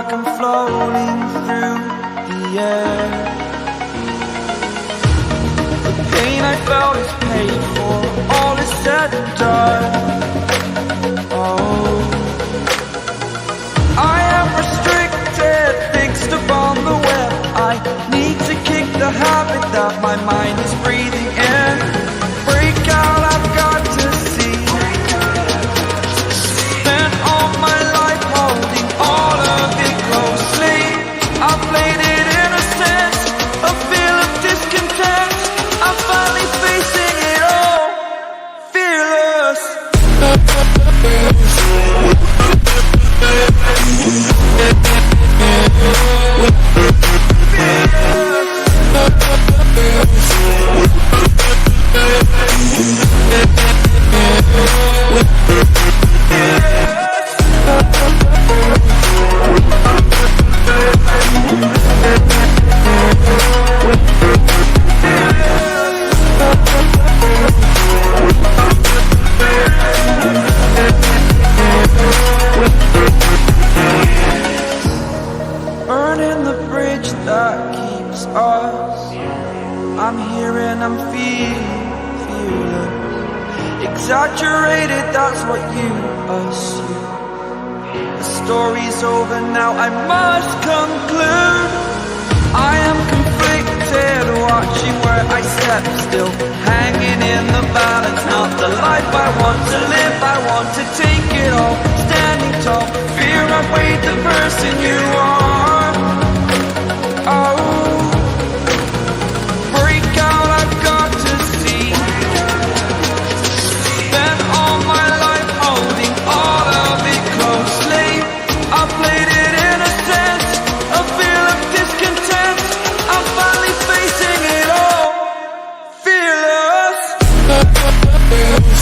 like I'm floating through the air. The pain I felt is paid for, all is said and done. Oh, I am restricted, fixed upon the web. I need to kick the habit that my mind is breathing in. Break out, I've got to see. Spent all my life holding all of it closely. I played it innocent, a feel of discontent. I'm finally facing it all, fearless. Burning the bridge that keeps us. I'm here and I'm feeling exaggerated, that's what you assume. The story's over now, I must conclude. I am conflicted, watching where I step still, hanging in the balance. Not the life I want to live, I want to take it all. Standing tall, fear I weighed the person you are. Oh, break out, I've got to see. Spent all my life holding all of it closely. I played it innocent, a feel of discontent. I'm finally facing it all, fearless. Fearless.